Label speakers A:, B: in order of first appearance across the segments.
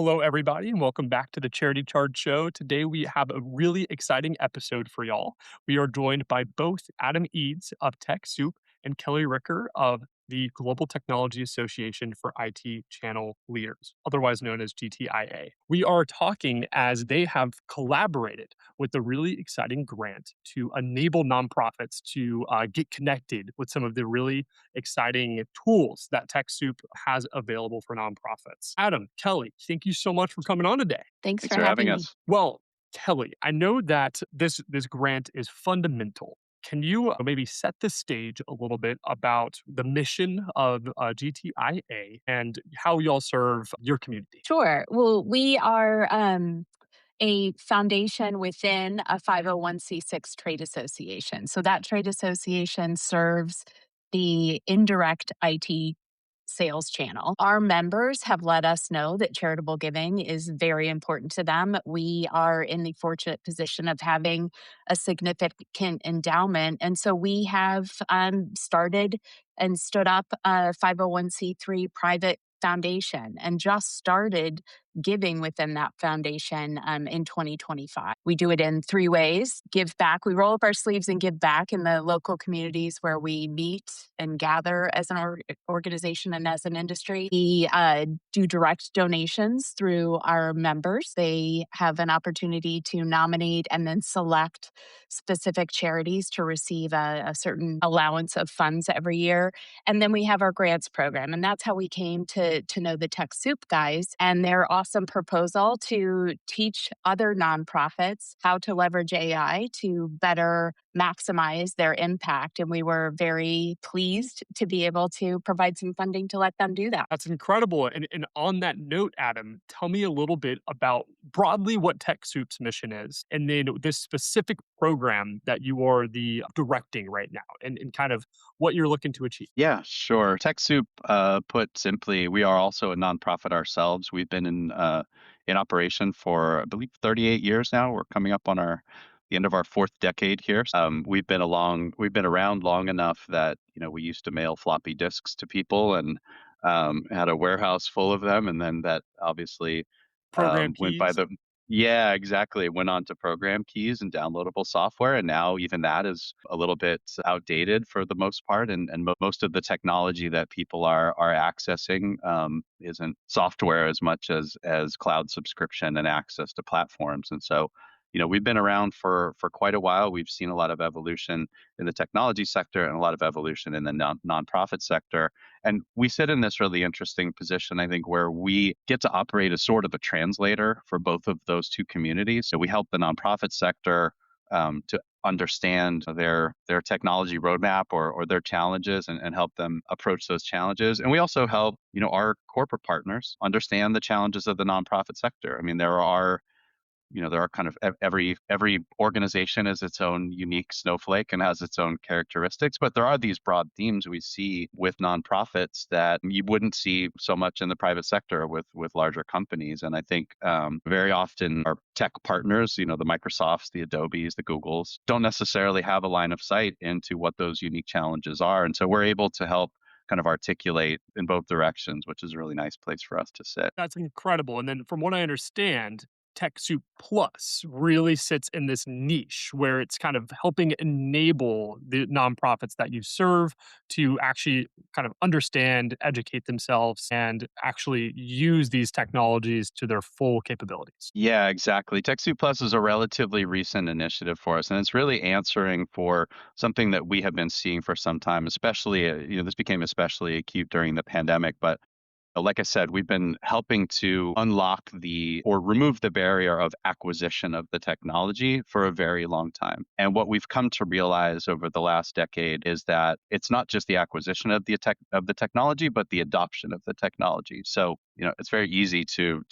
A: Hello, everybody, and welcome back to the Charity Charge Show. Today, we have a really exciting episode for y'all. We are joined by both Adam Eads of TechSoup and Kelly Ricker of the Global Technology Association for IT Channel Leaders, otherwise known as GTIA. We are talking as they have collaborated with a really exciting grant to enable nonprofits to get connected with some of the really exciting tools that TechSoup has available for nonprofits. Adam, Kelly, thank you so much for coming on today.
B: Thanks
C: Thanks
B: for
C: for having
B: having me.
C: us.
A: Well, Kelly, I know that this grant is fundamental. Can you maybe set the stage a little bit about the mission of GTIA and how y'all serve your community?
B: Sure. Well, we are a foundation within a 501c6 trade association. So that trade association serves the indirect IT sales channel. Our members have let us know that charitable giving is very important to them. We are in the fortunate position of having a significant endowment. And so we have started and stood up a 501c3 private foundation and just started giving within that foundation in 2025. We do it in three ways. Give back. We roll up our sleeves and give back in the local communities where we meet and gather as an organization and as an industry. We do direct donations through our members. They have an opportunity to nominate and then select specific charities to receive a certain allowance of funds every year. And then we have our grants program. And that's how we came to know the TechSoup guys and their awesome proposal to teach other nonprofits how to leverage AI to better maximize their impact. And we were very pleased to be able to provide some funding to let them do that.
A: That's incredible. And on that note, Adam, tell me a little bit about broadly what TechSoup's mission is, and then this specific program that you are the directing right now, and kind of what you're looking to achieve.
C: Yeah, sure. TechSoup, put simply, we are also a nonprofit ourselves. We've been in operation for, I believe, 38 years now. We're coming up on the end of our fourth decade here. We've been around long enough that we used to mail floppy disks to people and had a warehouse full of them, and then that obviously
A: Program
C: went by
A: keys.
C: the yeah, exactly. It went on to program keys and downloadable software, and now even that is a little bit outdated for the most part. And most of the technology that people are accessing isn't software as much as cloud subscription and access to platforms. And so, we've been around for quite a while. We've seen a lot of evolution in the technology sector and a lot of evolution in the nonprofit sector. And we sit in this really interesting position, I think, where we get to operate as sort of a translator for both of those two communities. So we help the nonprofit sector to understand their technology roadmap or their challenges and help them approach those challenges. And we also help, our corporate partners understand the challenges of the nonprofit sector. I mean, there are kind of every organization is its own unique snowflake and has its own characteristics, but there are these broad themes we see with nonprofits that you wouldn't see so much in the private sector with larger companies. And I think very often our tech partners, the Microsofts, the Adobes, the Googles, don't necessarily have a line of sight into what those unique challenges are. And so we're able to help kind of articulate in both directions, which is a really nice place for us to sit.
A: That's incredible. And then from what I understand, TechSoup Plus really sits in this niche where it's kind of helping enable the nonprofits that you serve to actually kind of understand, educate themselves, and actually use these technologies to their full capabilities.
C: Yeah, exactly. TechSoup Plus is a relatively recent initiative for us, and it's really answering for something that we have been seeing for some time, especially, this became especially acute during the pandemic, but like I said, we've been helping to unlock or remove the barrier of acquisition of the technology for a very long time. And what we've come to realize over the last decade is that it's not just the acquisition of the technology, but the adoption of the technology. So, it's very easy to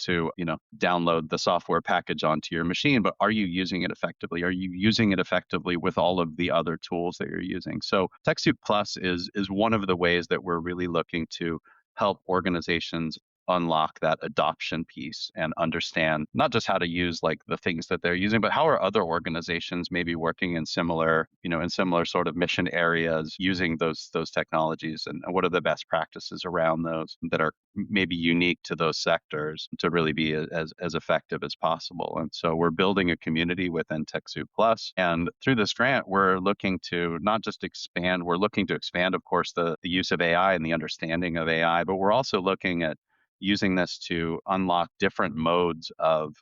C: download the software package onto your machine, but are you using it effectively? Are you using it effectively with all of the other tools that you're using? So TechSoup Plus is one of the ways that we're really looking to help organizations unlock that adoption piece and understand not just how to use like the things that they're using, but how are other organizations maybe working in similar, in similar sort of mission areas using those technologies, and what are the best practices around those that are maybe unique to those sectors to really be as effective as possible. And so we're building a community within TechSoup Plus. And through this grant, we're looking to not just expand, we're looking to expand, of course, the use of AI and the understanding of AI, but we're also looking at using this to unlock different modes of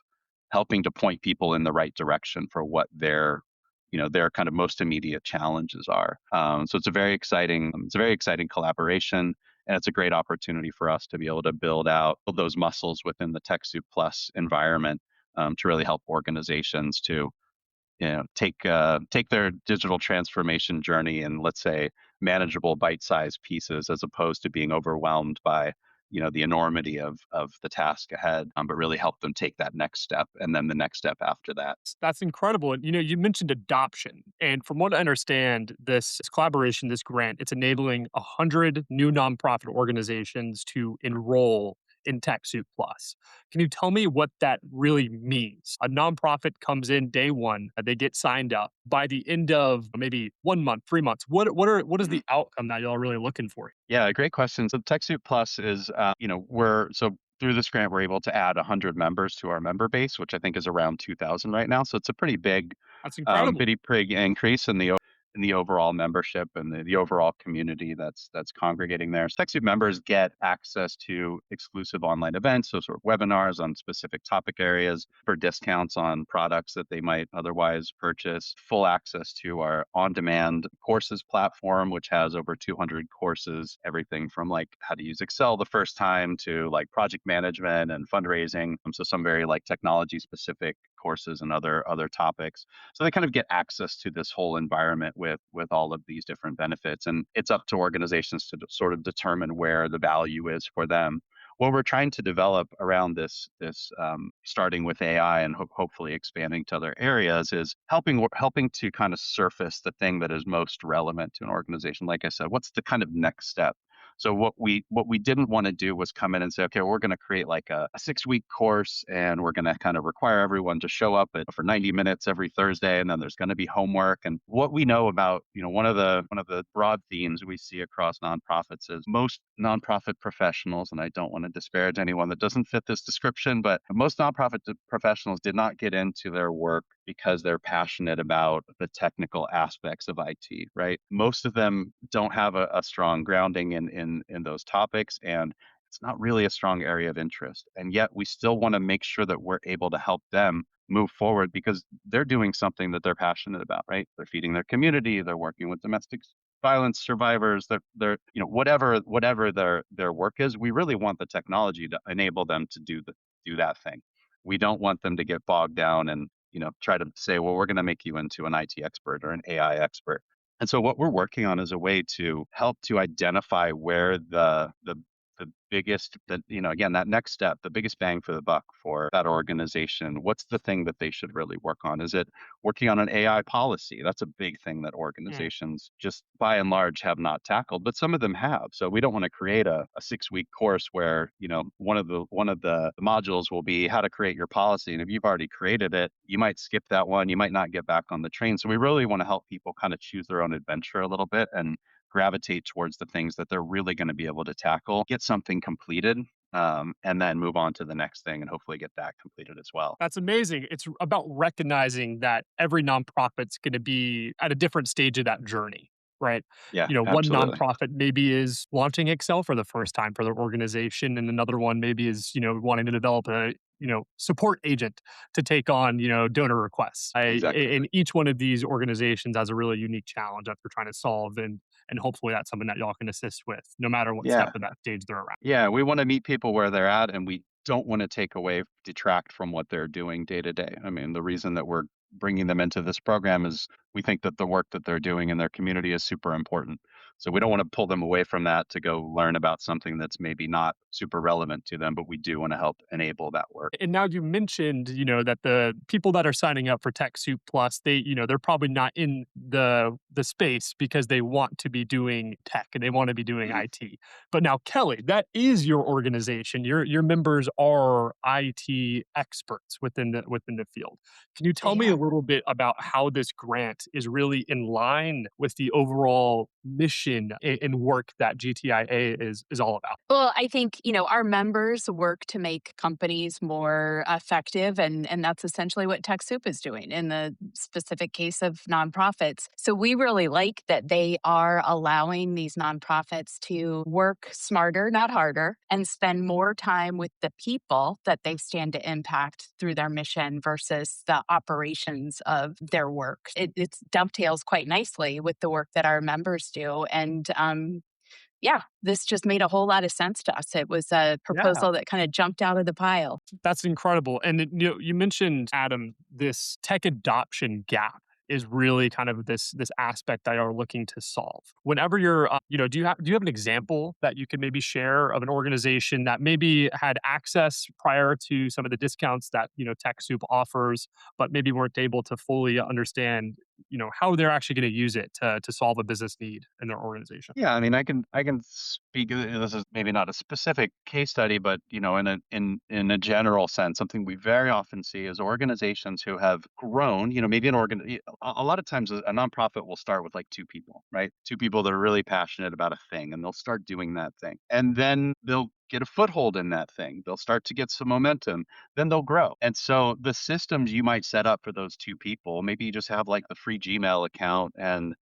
C: helping to point people in the right direction for what their kind of most immediate challenges are. So it's a very exciting collaboration, and it's a great opportunity for us to be able to build those muscles within the TechSoup Plus environment, to really help organizations to take their digital transformation journey in, let's say, manageable bite-sized pieces, as opposed to being overwhelmed by the enormity of the task ahead, but really help them take that next step and then the next step after that.
A: That's incredible. And you mentioned adoption. And from what I understand, this collaboration, this grant, it's enabling 100 new nonprofit organizations to enroll in TechSoup Plus. Can you tell me what that really means? A nonprofit comes in day one, they get signed up. By the end of maybe 1 month, 3 months, what is the outcome that y'all really looking for?
C: Yeah, great question. So TechSoup Plus is, we're so through this grant, we're able to add 100 members to our member base, which I think is around 2,000 right now. So it's a pretty big,
A: That's incredible.
C: pretty increase in the overall membership and the overall community that's congregating there. So TechSoup members get access to exclusive online events, so sort of webinars on specific topic areas for discounts on products that they might otherwise purchase, full access to our on-demand courses platform, which has over 200 courses, everything from like how to use Excel the first time to like project management and fundraising. So some very like technology specific courses and other topics. So they kind of get access to this whole environment with all of these different benefits, and it's up to organizations to sort of determine where the value is for them. What we're trying to develop around this, starting with AI and hopefully expanding to other areas, is helping to kind of surface the thing that is most relevant to an organization. Like I said, what's the kind of next step? So what we didn't want to do was come in and say, okay, we're going to create like a 6-week course, and we're going to kind of require everyone to show up for 90 minutes every Thursday, and then there's going to be homework. And what we know about, one of the broad themes we see across nonprofits is most nonprofit professionals, and I don't want to disparage anyone that doesn't fit this description, but most nonprofit professionals did not get into their work because they're passionate about the technical aspects of IT, right? Most of them don't have a strong grounding in those topics, and it's not really a strong area of interest. And yet we still want to make sure that we're able to help them move forward because they're doing something that they're passionate about, right? They're feeding their community, they're working with domestic violence survivors, they're whatever their work is. We really want the technology to enable them to do that thing. We don't want them to get bogged down and try to say, well, we're going to make you into an IT expert or an AI expert. And so what we're working on is a way to help to identify where the biggest, again, that next step, the biggest bang for the buck for that organization. What's the thing that they should really work on? Is it working on an AI policy? That's a big thing that
A: Mm.
C: organizations just by and large have not tackled, but some of them have. So we don't want to create a 6-week course where, one of the modules will be how to create your policy. And if you've already created it, you might skip that one. You might not get back on the train. So we really want to help people kind of choose their own adventure a little bit and gravitate towards the things that they're really going to be able to tackle, get something completed, and then move on to the next thing and hopefully get that completed as well.
A: That's amazing. It's about recognizing that every nonprofit's gonna be at a different stage of that journey, right?
C: Yeah,
A: One
C: absolutely.
A: nonprofit maybe is launching Excel for the first time for their organization, and another one maybe is, wanting to develop a, support agent to take on, donor requests.
C: Exactly.
A: And each one of these organizations has a really unique challenge that they're trying to solve, and hopefully that's something that y'all can assist with, no matter what step
C: Yeah.
A: of that stage they're around.
C: Yeah. We want to meet people where they're at, and we don't want to take away, detract from what they're doing day to day. I mean, the reason that we're bringing them into this program is we think that the work that they're doing in their community is super important. So we don't want to pull them away from that to go learn about something that's maybe not super relevant to them, but we do want to help enable that work.
A: And now you mentioned, that the people that are signing up for TechSoup Plus, they're probably not in the space because they want to be doing tech and they want to be doing
C: Mhm.
A: IT. But now, Kelly, that is your organization. Your members are IT experts within the field. Can you tell
B: They
A: me a
B: are.
A: little bit about how this grant is really in line with the overall mission and work that GTIA is all about?
B: Well, I think, our members work to make companies more effective, and that's essentially what TechSoup is doing in the specific case of nonprofits. So we really like that they are allowing these nonprofits to work smarter, not harder, and spend more time with the people that they stand to impact through their mission versus the operations of their work. It dovetails quite nicely with the work that our members do. And yeah, this just made a whole lot of sense to us. It was a
A: Yeah.
B: proposal that kind of jumped out of the pile.
A: That's incredible. And you mentioned, Adam, this tech adoption gap is really kind of this aspect that you're looking to solve. Whenever you're, do you have an example that you could maybe share of an organization that maybe had access prior to some of the discounts that TechSoup offers, but maybe weren't able to fully understand, how they're actually going to use it to solve a business need in their organization?
C: Yeah, I mean, I can speak. This is maybe not a specific case study, but in a general sense, something we very often see is organizations who have grown. Maybe a lot of times a nonprofit will start with like two people, right? Two people that are really passionate about a thing, and they'll start doing that thing, and then they'll get a foothold in that thing. They'll start to get some momentum, then they'll grow. And so the systems you might set up for those two people, maybe you just have like the free Gmail account and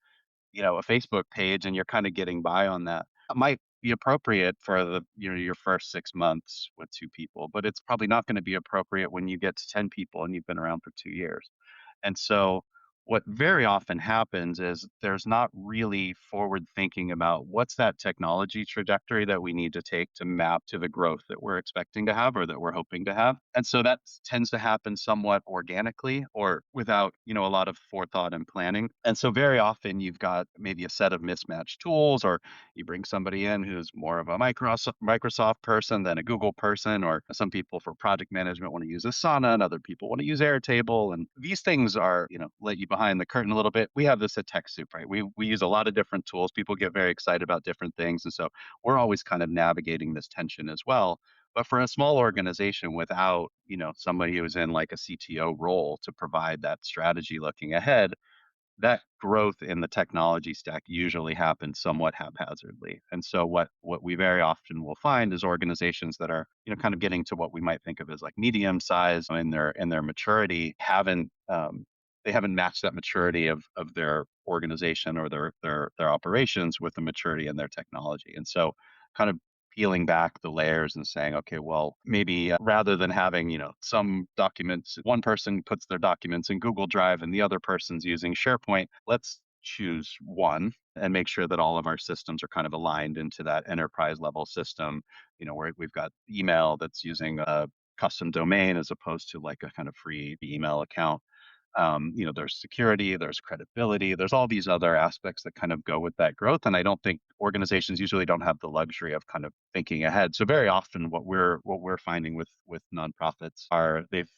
C: a Facebook page and you're kind of getting by on that. It might be appropriate for your first 6 months with 2 people, but it's probably not gonna be appropriate when you get to 10 people and you've been around for 2 years. And so what very often happens is there's not really forward thinking about what's that technology trajectory that we need to take to map to the growth that we're expecting to have or that we're hoping to have. And so that tends to happen somewhat organically or without, a lot of forethought and planning. And so very often you've got maybe a set of mismatched tools or you bring somebody in who's more of a Microsoft person than a Google person, or some people for project management want to use Asana and other people want to use Airtable. And these things are, let you behind the curtain a little bit. We have this at TechSoup, right? We use a lot of different tools. People get very excited about different things. And so we're always kind of navigating this tension as well. But for a small organization without, somebody who's in like a CTO role to provide that strategy looking ahead, that growth in the technology stack usually happens somewhat haphazardly. And so what we very often will find is organizations that are, kind of getting to what we might think of as like medium size in their maturity they haven't matched that maturity of their organization or their operations with the maturity in their technology. And so kind of peeling back the layers and saying, okay, well, maybe rather than having, some documents, one person puts their documents in Google Drive and the other person's using SharePoint, let's choose one and make sure that all of our systems are kind of aligned into that enterprise level system, where we've got email that's using a custom domain as opposed to like a kind of free email account. There's security, there's credibility, there's all these other aspects that kind of go with that growth. And I don't think organizations usually don't have the luxury of kind of thinking ahead. So very often what we're finding with nonprofits are they've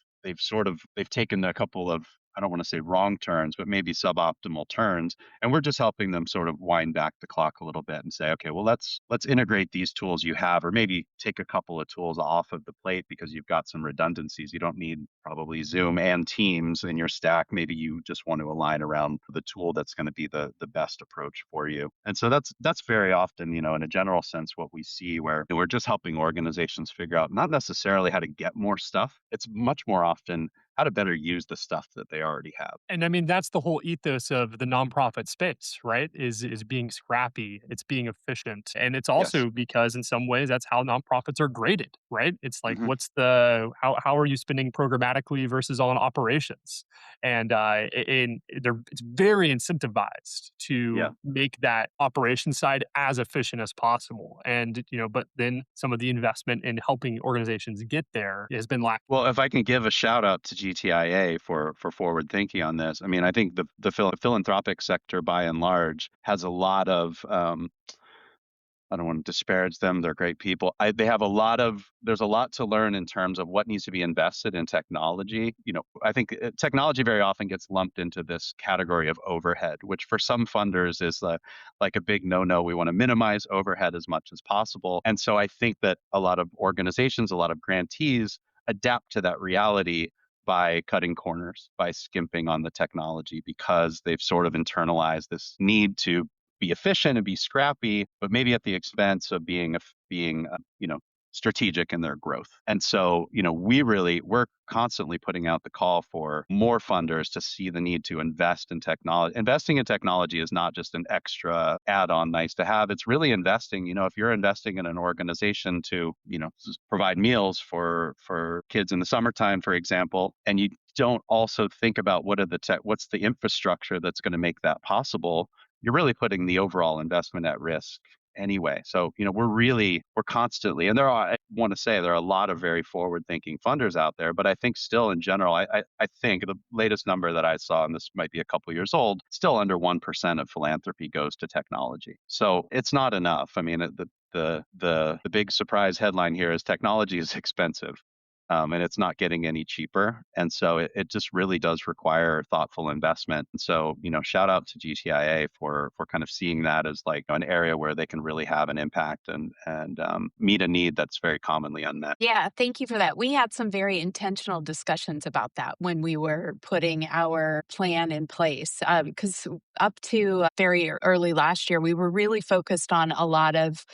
C: taken a couple of, I don't want to say wrong turns, but maybe suboptimal turns. And we're just helping them sort of wind back the clock a little bit and say, okay, well, let's integrate these tools you have, or maybe take a couple of tools off of the plate because you've got some redundancies. You don't need probably Zoom and Teams in your stack. Maybe you just want to align around the tool that's going to be the best approach for you. And so that's very often, in a general sense, what we see where we're just helping organizations figure out not necessarily how to get more stuff. It's much more often how to better use the stuff that they already have.
A: And I mean, that's the whole ethos of the nonprofit space, right? Is being scrappy, it's being efficient. And it's
C: Yes.
A: also because in some ways that's how nonprofits are graded, right? It's like
C: Hmm.
A: how are you spending programmatically versus on operations? And it's very incentivized
C: Yeah.
A: to make that operation side as efficient as possible. And but then some of the investment in helping organizations get there has been lacking.
C: Well, if I can give a shout out to GTIA for forward thinking on this. I mean, I think the philanthropic sector by and large has a lot of I don't want to disparage them. They're great people. They have a lot of, there's a lot to learn in terms of what needs to be invested in technology. I think technology very often gets lumped into this category of overhead, which for some funders is like a big no-no. We want to minimize overhead as much as possible. And so I think that a lot of organizations, a lot of grantees adapt to that reality by cutting corners, by skimping on the technology because they've sort of internalized this need to be efficient and be scrappy, but maybe at the expense of being strategic in their growth. And so, we're constantly putting out the call for more funders to see the need to invest in technology. Investing in technology is not just an extra add-on nice to have. It's really investing. If you're investing in an organization to, provide meals for kids in the summertime, for example, and you don't also think about what's the infrastructure that's going to make that possible, you're really putting the overall investment at risk anyway. So, we're constantly, and I want to say there are a lot of very forward thinking funders out there, but I think still in general, I think the latest number that I saw, and this might be a couple years old, still under 1% of philanthropy goes to technology. So it's not enough. I mean, the big surprise headline here is technology is expensive. And it's not getting any cheaper. And so it just really does require thoughtful investment. And so, shout out to GTIA for kind of seeing that as like an area where they can really have an impact and meet a need that's very commonly unmet.
B: Yeah, thank you for that. We had some very intentional discussions about that when we were putting our plan in place. Because up to very early last year, we were really focused on a lot of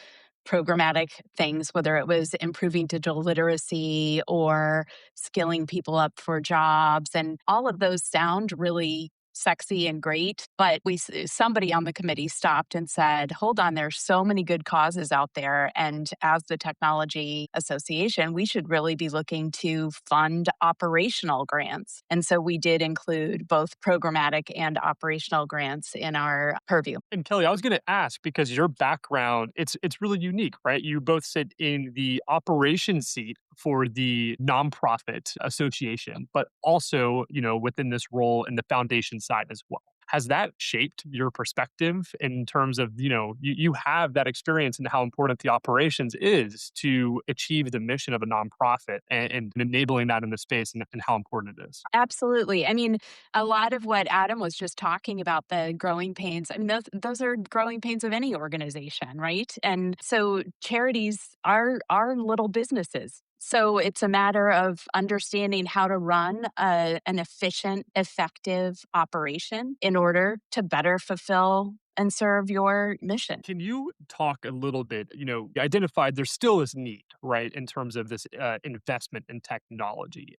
B: programmatic things, whether it was improving digital literacy or skilling people up for jobs. And all of those sound really sexy and great. But somebody on the committee stopped and said, hold on, there's so many good causes out there. And as the Technology Association, we should really be looking to fund operational grants. And so we did include both programmatic and operational grants in our purview.
A: And Kelly, I was going to ask because your background, it's really unique, right? You both sit in the operations seat for the nonprofit association, but also, within this role in the foundation side as well. Has that shaped your perspective in terms of, you have that experience in how important the operations is to achieve the mission of a nonprofit and enabling that in the space and how important it is?
B: Absolutely. I mean, a lot of what Adam was just talking about, the growing pains, I mean, those are growing pains of any organization, right? And so charities are little businesses. So it's a matter of understanding how to run an efficient, effective operation in order to better fulfill and serve your mission.
A: Can you talk a little bit, you identified there still is need, right, in terms of this investment in technology.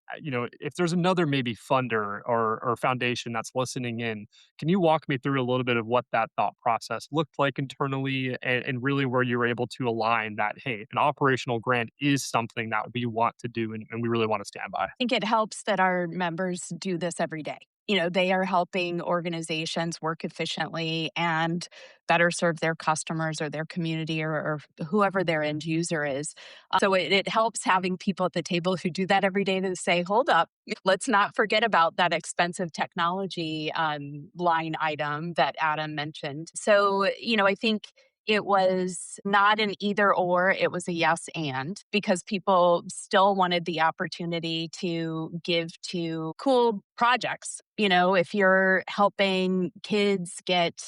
A: If there's another maybe funder or foundation that's listening in, can you walk me through a little bit of what that thought process looked like internally and really where you were able to align that, hey, an operational grant is something that we want to do and we really want to stand by?
B: I think it helps that our members do this every day. They are helping organizations work efficiently and better serve their customers or their community or whoever their end user is. So it helps having people at the table who do that every day to say, hold up, let's not forget about that expensive technology line item that Adam mentioned. So, I think it was not an either or, it was a yes and, because people still wanted the opportunity to give to cool projects. If you're helping kids get,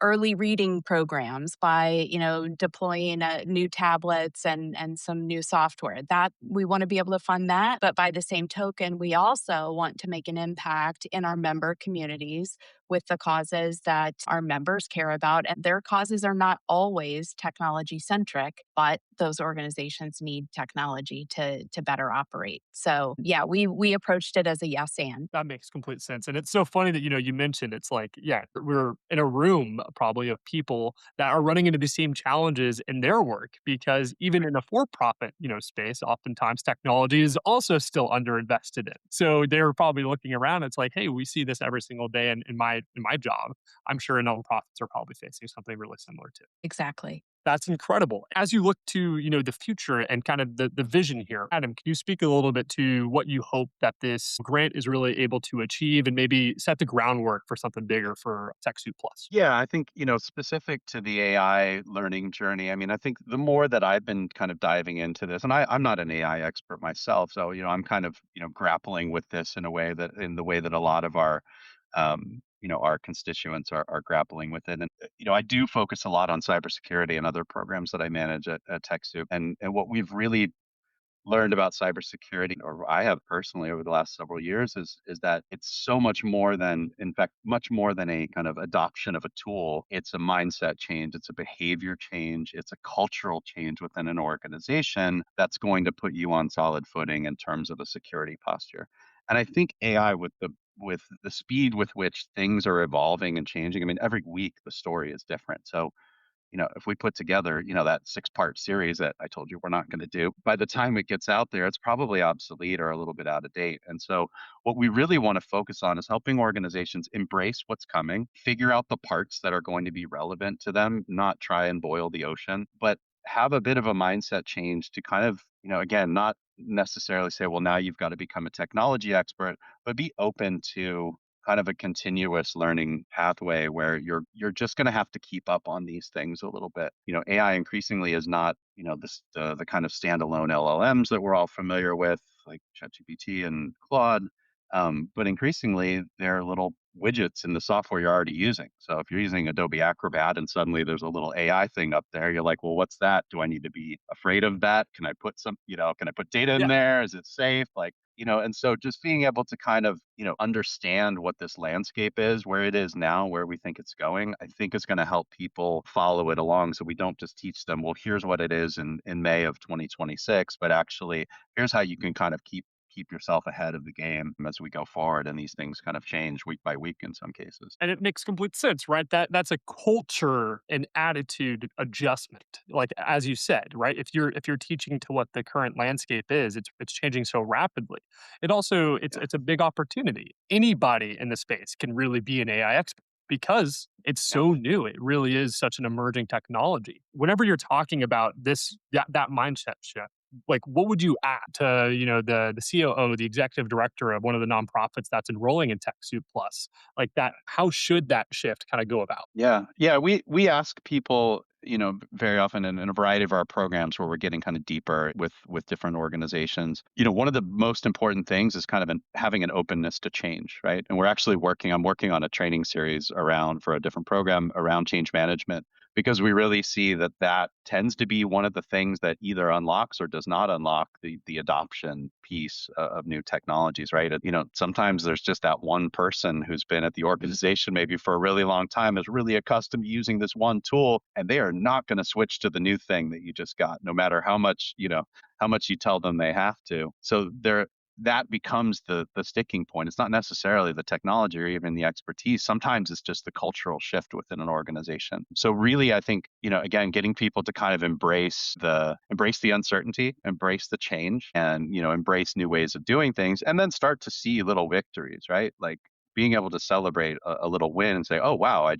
B: early reading programs by, deploying new tablets and some new software, that we want to be able to fund that. But by the same token, we also want to make an impact in our member communities with the causes that our members care about. And their causes are not always technology centric, but those organizations need technology to better operate. So yeah, we approached it as a yes and.
A: That makes complete sense. And it's so funny that, you mentioned it's like, yeah, we're in a room probably of people that are running into the same challenges in their work because even in a for-profit, space, oftentimes technology is also still underinvested in. So they're probably looking around. It's like, hey, we see this every single day in my job. I'm sure nonprofits are probably facing something really similar too.
B: Exactly.
A: That's incredible. As you look to, the future and kind of the vision here, Adam, can you speak a little bit to what you hope that this grant is really able to achieve and maybe set the groundwork for something bigger for TechSoup Plus?
C: Yeah, I think, specific to the AI learning journey, I mean, I think the more that I've been kind of diving into this, and I'm not an AI expert myself, so, I'm kind of, grappling with this in the way that a lot of our constituents are grappling with it. And, I do focus a lot on cybersecurity and other programs that I manage at TechSoup. And what we've really learned about cybersecurity, or I have personally over the last several years, is that it's so much more than, in fact, much more than a kind of adoption of a tool. It's a mindset change, it's a behavior change, it's a cultural change within an organization that's going to put you on solid footing in terms of a security posture. And I think AI with the speed with which things are evolving and changing, I mean, every week the story is different. So if we put together, that six-part series that I told you we're not going to do, by the time it gets out there, it's probably obsolete or a little bit out of date. And so, what we really want to focus on is helping organizations embrace what's coming, figure out the parts that are going to be relevant to them, not try and boil the ocean, but have a bit of a mindset change to kind of, again, not necessarily say, well, now you've got to become a technology expert, but be open to kind of a continuous learning pathway where you're just going to have to keep up on these things a little bit. AI increasingly is not, the kind of standalone LLMs that we're all familiar with, like ChatGPT and Claude. But increasingly, they're little widgets in the software you're already using. So if you're using Adobe Acrobat and suddenly there's a little AI thing up there, you're like, well, what's that? Do I need to be afraid of that? Can I put data in
A: Yeah.
C: there? Is it safe? And so just being able to kind of, understand what this landscape is, where it is now, where we think it's going, I think is going to help people follow it along. So we don't just teach them, well, here's what it is in May of 2026, but actually here's how you can kind of keep yourself ahead of the game as we go forward. And these things kind of change week by week in some cases.
A: And it makes complete sense, right? That's a culture and attitude adjustment. Like as you said, right? If you're teaching to what the current landscape is, it's changing so rapidly. It's
C: Yeah.
A: it's a big opportunity. Anybody in the space can really be an AI expert because it's
C: Yeah.
A: so new. It really is such an emerging technology. Whenever you're talking about that mindset shift, like what would you add to the COO, the executive director of one of the nonprofits that's enrolling in TechSoup Plus, like that? How should that shift kind of go about?
C: Yeah. Yeah. We ask people, very often in a variety of our programs where we're getting kind of deeper with different organizations. One of the most important things is kind of having an openness to change, right? And I'm working on a training series around for a different program around change management because we really see that tends to be one of the things that either unlocks or does not unlock the adoption piece of new technologies, right? Sometimes there's just that one person who's been at the organization maybe for a really long time, is really accustomed to using this one tool, and they are not going to switch to the new thing that you just got, no matter how much you tell them they have to. So that becomes the sticking point. It's not necessarily the technology or even the expertise. Sometimes it's just the cultural shift within an organization. So really, I think, again, getting people to kind of embrace the uncertainty, embrace the change, and, embrace new ways of doing things, and then start to see little victories, right? Like being able to celebrate a little win and say, oh, wow, I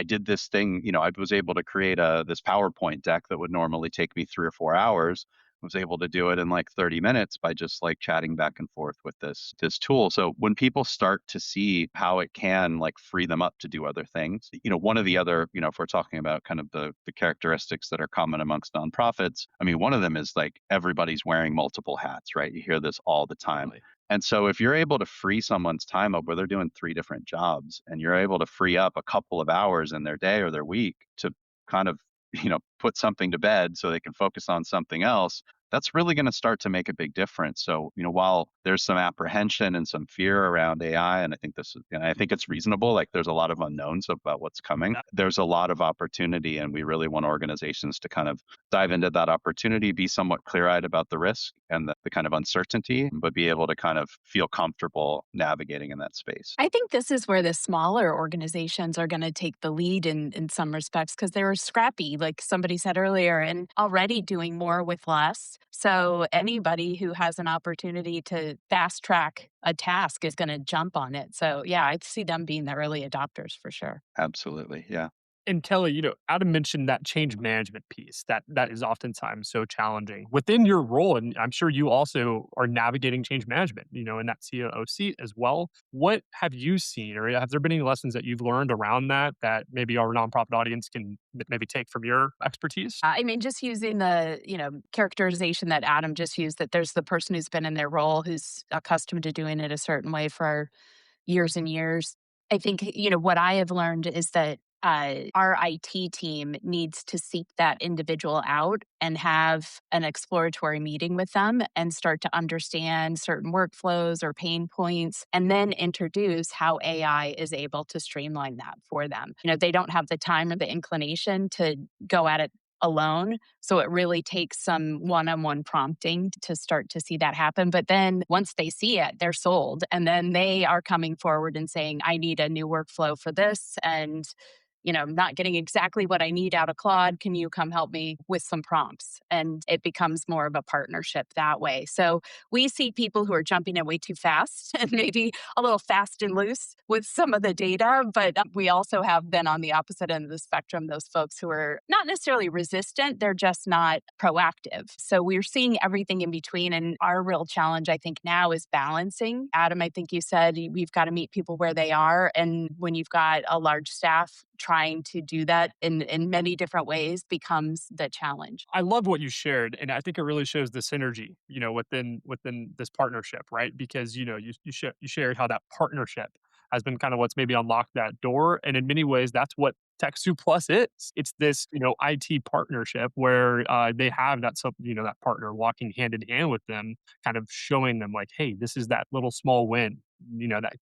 C: did this thing, I was able to create this PowerPoint deck that would normally take me 3 or 4 hours. Was able to do it in like 30 minutes by just like chatting back and forth with this tool. So when people start to see how it can like free them up to do other things, one of the other, if we're talking about kind of the characteristics that are common amongst nonprofits, I mean, one of them is like everybody's wearing multiple hats, right? You hear this all the time.
A: Totally.
C: And so if you're able to free someone's time up where they're doing three different jobs and you're able to free up a couple of hours in their day or their week to kind of, put something to bed so they can focus on something else, that's really going to start to make a big difference. So, while there's some apprehension and some fear around AI, and I think it's reasonable, like there's a lot of unknowns about what's coming.
A: Yeah.
C: There's a lot of opportunity, and we really want organizations to kind of dive into that opportunity, be somewhat clear-eyed about the risk and the kind of uncertainty, but be able to kind of feel comfortable navigating in that space.
B: I think this is where the smaller organizations are going to take the lead in some respects because they're scrappy, like somebody said earlier, and already doing more with less. So anybody who has an opportunity to fast track a task is going to jump on it. So yeah, I see them being the early adopters for sure.
C: Absolutely. Yeah.
A: And Kelly, Adam mentioned that change management piece that is oftentimes so challenging within your role, and I'm sure you also are navigating change management, in that COO seat as well. What have you seen, or have there been any lessons that you've learned around that maybe our nonprofit audience can maybe take from your expertise?
B: I mean, just using the, characterization that Adam just used, that there's the person who's been in their role, who's accustomed to doing it a certain way for years and years. I think, what I have learned is that our IT team needs to seek that individual out and have an exploratory meeting with them and start to understand certain workflows or pain points, and then introduce how AI is able to streamline that for them. They don't have the time or the inclination to go at it alone. So it really takes some one on one prompting to start to see that happen. But then once they see it, they're sold. And then they are coming forward and saying, I need a new workflow for this. And not getting exactly what I need out of Claude. Can you come help me with some prompts? And it becomes more of a partnership that way. So we see people who are jumping in way too fast and maybe a little fast and loose with some of the data. But we also have been on the opposite end of the spectrum, those folks who are not necessarily resistant, they're just not proactive. So we're seeing everything in between. And our real challenge, I think, now is balancing. Adam, I think you said we've got to meet people where they are. And when you've got a large staff, trying to do that in many different ways becomes the challenge.
A: I love what you shared, and I think it really shows the synergy, within this partnership, right? Because you shared how that partnership has been kind of what's maybe unlocked that door, and in many ways, that's what TechSoup Plus is. It's this IT partnership where they have that partner walking hand in hand with them, kind of showing them like, hey, this is that little small win.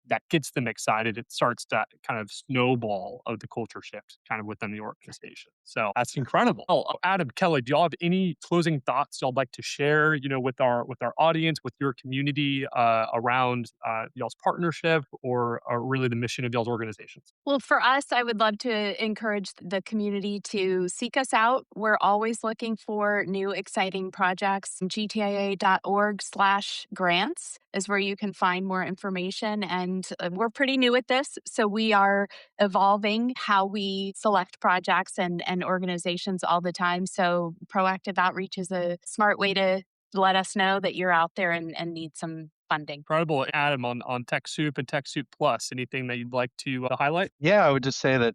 A: That gets them excited. It starts that kind of snowball of the culture shift kind of within the organization. So that's incredible. Oh, Adam, Kelly, do y'all have any closing thoughts y'all like to share, with our audience, with your community around y'all's partnership or really the mission of y'all's organizations?
B: Well, for us, I would love to encourage the community to seek us out. We're always looking for new, exciting projects. GTIA.org/grants is where you can find more information. And we're pretty new at this. So we are evolving how we select projects and organizations all the time. So proactive outreach is a smart way to let us know that you're out there and need some funding.
A: Incredible. Adam, on TechSoup and TechSoup Plus, anything that you'd like to highlight?
C: Yeah, I would just say that,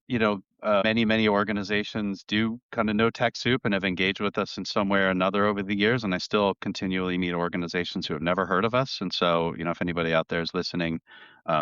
C: many organizations do kind of know TechSoup and have engaged with us in some way or another over the years. And I still continually meet organizations who have never heard of us. And so, if anybody out there is listening,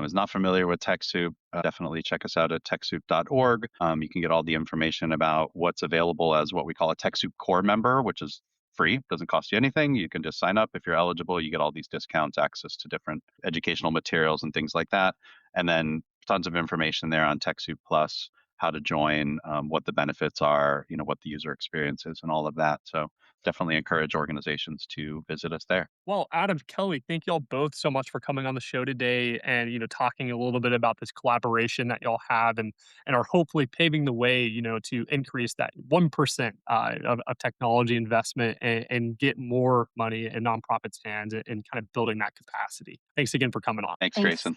C: is not familiar with TechSoup, definitely check us out at TechSoup.org. You can get all the information about what's available as what we call a TechSoup core member, which is free, doesn't cost you anything. You can just sign up. If you're eligible, you get all these discounts, access to different educational materials and things like that. And then tons of information there on TechSoup Plus, how to join, what the benefits are, what the user experience is, and all of that. So definitely encourage organizations to visit us there.
A: Well, Adam, Kelly, thank y'all both so much for coming on the show today and talking a little bit about this collaboration that y'all have and are hopefully paving the way to increase that 1% of technology investment and get more money in nonprofits' hands and kind of building that capacity. Thanks again for coming on.
C: Thanks,
B: Thanks.
C: Grayson.